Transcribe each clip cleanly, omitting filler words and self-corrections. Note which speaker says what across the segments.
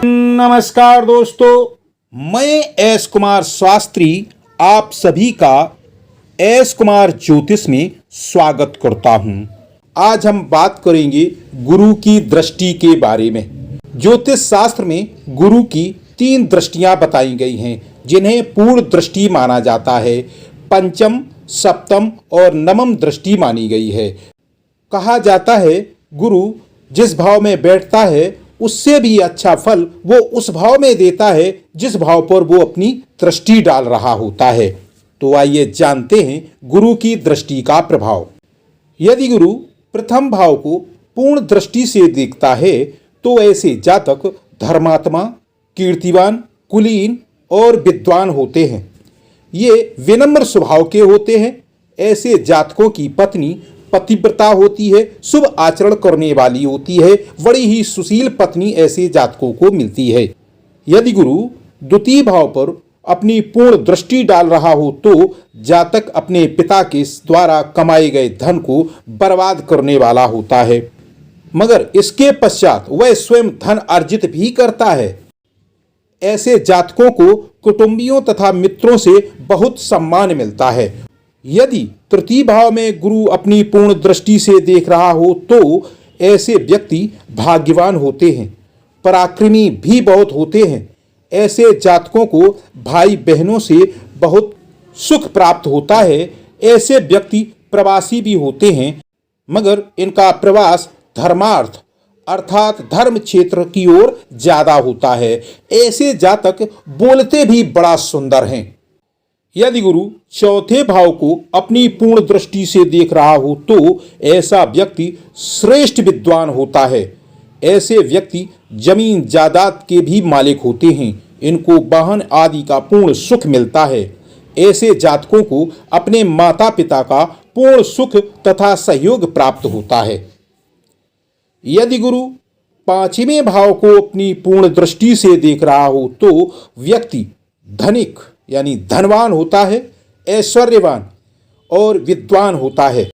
Speaker 1: नमस्कार दोस्तों, मैं एस कुमार शास्त्री आप सभी का एस कुमार ज्योतिष में स्वागत करता हूं। आज हम बात करेंगे गुरु की दृष्टि के बारे में। ज्योतिष शास्त्र में गुरु की 3 दृष्टियां बताई गई हैं, जिन्हें पूर्ण दृष्टि माना जाता है। पंचम, सप्तम और नवम दृष्टि मानी गई है। कहा जाता है गुरु जिस भाव में बैठता है उससे भी अच्छा फल वो उस भाव में देता है जिस भाव पर वो अपनी दृष्टि डाल रहा होता है। तो आइए जानते हैं गुरु की दृष्टि का प्रभाव। यदि गुरु प्रथम भाव को पूर्ण दृष्टि से देखता है तो ऐसे जातक धर्मात्मा, कीर्तिवान, कुलीन और विद्वान होते हैं। ये विनम्र स्वभाव के होते हैं। ऐसे जातकों की पत्नी पतिव्रता होती है, शुभ आचरण करने वाली होती है। बड़ी ही सुशील पत्नी ऐसे जातकों को मिलती है। यदि गुरु द्वितीय भाव पर अपनी पूर्ण दृष्टि डाल रहा हो तो जातक अपने पिता के द्वारा कमाए गए धन को बर्बाद करने वाला होता है, मगर इसके पश्चात वह स्वयं धन अर्जित भी करता है। ऐसे जातकों को कुटुंबियों तथा मित्रों से बहुत सम्मान मिलता है। यदि तृतीय भाव में गुरु अपनी पूर्ण दृष्टि से देख रहा हो तो ऐसे व्यक्ति भाग्यवान होते हैं, पराक्रमी भी बहुत होते हैं। ऐसे जातकों को भाई बहनों से बहुत सुख प्राप्त होता है। ऐसे व्यक्ति प्रवासी भी होते हैं, मगर इनका प्रवास धर्मार्थ अर्थात धर्म क्षेत्र की ओर ज्यादा होता है। ऐसे जातक बोलते भी बड़ा सुंदर हैं। यदि गुरु चौथे भाव को अपनी पूर्ण दृष्टि से देख रहा हो तो ऐसा व्यक्ति श्रेष्ठ विद्वान होता है। ऐसे व्यक्ति जमीन जायदाद के भी मालिक होते हैं। इनको वाहन आदि का पूर्ण सुख मिलता है। ऐसे जातकों को अपने माता पिता का पूर्ण सुख तथा सहयोग प्राप्त होता है। यदि गुरु पांचवें भाव को अपनी पूर्ण दृष्टि से देख रहा हो तो व्यक्ति धनिक यानी धनवान होता है, ऐश्वर्यवान और विद्वान होता है।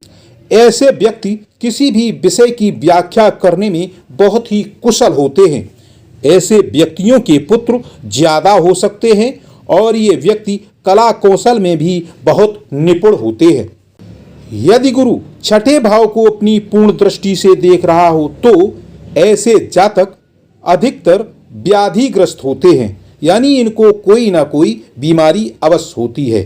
Speaker 1: ऐसे व्यक्ति किसी भी विषय की व्याख्या करने में बहुत ही कुशल होते हैं। ऐसे व्यक्तियों के पुत्र ज्यादा हो सकते हैं और ये व्यक्ति कला कौशल में भी बहुत निपुण होते हैं। यदि गुरु छठे भाव को अपनी पूर्ण दृष्टि से देख रहा हो तो ऐसे जातक अधिकतर व्याधिग्रस्त होते हैं, यानी इनको कोई ना कोई बीमारी अवश्य होती है।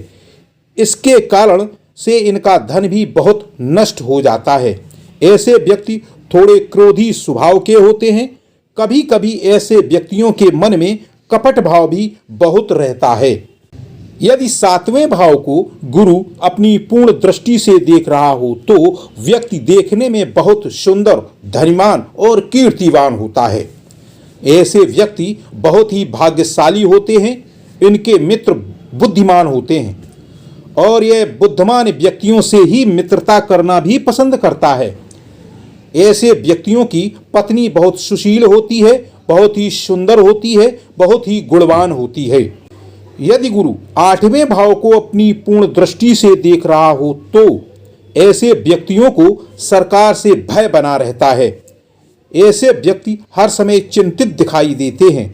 Speaker 1: इसके कारण से इनका धन भी बहुत नष्ट हो जाता है। ऐसे व्यक्ति थोड़े क्रोधी स्वभाव के होते हैं। कभी कभी ऐसे व्यक्तियों के मन में कपट भाव भी बहुत रहता है। यदि सातवें भाव को गुरु अपनी पूर्ण दृष्टि से देख रहा हो तो व्यक्ति देखने में बहुत सुंदर, धनवान और कीर्तिवान होता है। ऐसे व्यक्ति बहुत ही भाग्यशाली होते हैं। इनके मित्र बुद्धिमान होते हैं और यह बुद्धिमान व्यक्तियों से ही मित्रता करना भी पसंद करता है। ऐसे व्यक्तियों की पत्नी बहुत सुशील होती है, बहुत ही सुंदर होती है, बहुत ही गुणवान होती है। यदि गुरु आठवें भाव को अपनी पूर्ण दृष्टि से देख रहा हो तो ऐसे व्यक्तियों को सरकार से भय बना रहता है। ऐसे व्यक्ति हर समय चिंतित दिखाई देते हैं।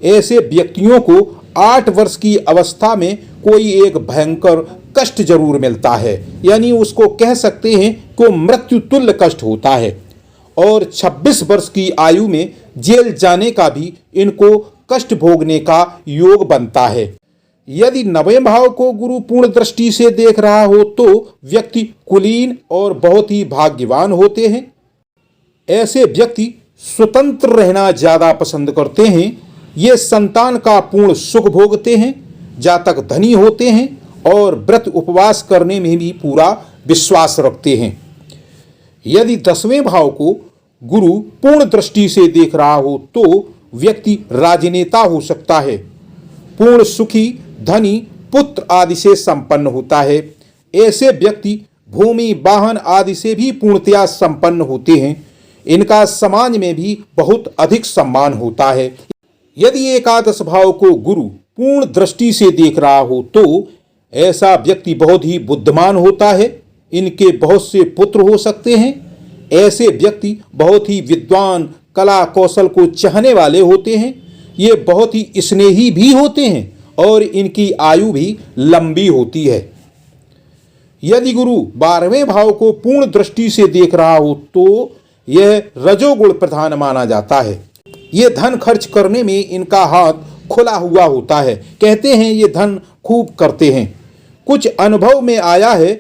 Speaker 1: ऐसे व्यक्तियों को 8 वर्ष की अवस्था में कोई एक भयंकर कष्ट जरूर मिलता है, यानी उसको कह सकते हैं कि मृत्यु तुल्य कष्ट होता है। और 26 वर्ष की आयु में जेल जाने का भी इनको कष्ट भोगने का योग बनता है। यदि नवें भाव को गुरु पूर्ण दृष्टि से देख रहा हो तो व्यक्ति कुलीन और बहुत ही भाग्यवान होते हैं। ऐसे व्यक्ति स्वतंत्र रहना ज्यादा पसंद करते हैं। ये संतान का पूर्ण सुख भोगते हैं। जातक धनी होते हैं और व्रत उपवास करने में भी पूरा विश्वास रखते हैं। यदि 10वें भाव को गुरु पूर्ण दृष्टि से देख रहा हो तो व्यक्ति राजनेता हो सकता है। पूर्ण सुखी, धनी, पुत्र आदि से संपन्न होता है। ऐसे व्यक्ति भूमि, वाहन आदि से भी पूर्णतया संपन्न होते हैं। इनका समाज में भी बहुत अधिक सम्मान होता है। यदि एकादश भाव को गुरु पूर्ण दृष्टि से देख रहा हो तो ऐसा व्यक्ति बहुत ही बुद्धिमान होता है। इनके बहुत से पुत्र हो सकते हैं। ऐसे व्यक्ति बहुत ही विद्वान, कला कौशल को चाहने वाले होते हैं। ये बहुत ही स्नेही भी होते हैं और इनकी आयु भी लंबी होती है। यदि गुरु 12वें भाव को पूर्ण दृष्टि से देख रहा हो तो यह रजोगुण प्रधान माना जाता है। ये धन खर्च करने में इनका हाथ खुला हुआ होता है। कहते हैं ये धन खूब करते हैं। कुछ अनुभव में आया है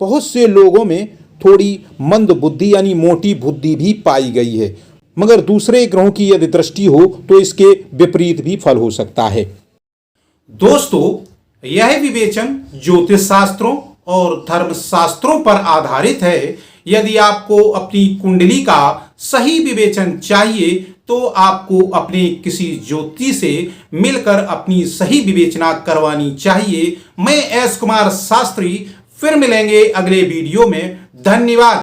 Speaker 1: बहुत से लोगों में थोड़ी मंद बुद्धि यानी मोटी बुद्धि भी पाई गई है, मगर दूसरे ग्रहों की यदि दृष्टि हो तो इसके विपरीत भी फल हो सकता है। दोस्तों, यह विवेचन ज्योतिष शास्त्रों और धर्म शास्त्रों पर आधारित है। यदि आपको अपनी कुंडली का सही विवेचन चाहिए तो आपको अपने किसी ज्योतिषी से मिलकर अपनी सही विवेचना करवानी चाहिए। मैं एस कुमार शास्त्री, फिर मिलेंगे अगले वीडियो में। धन्यवाद।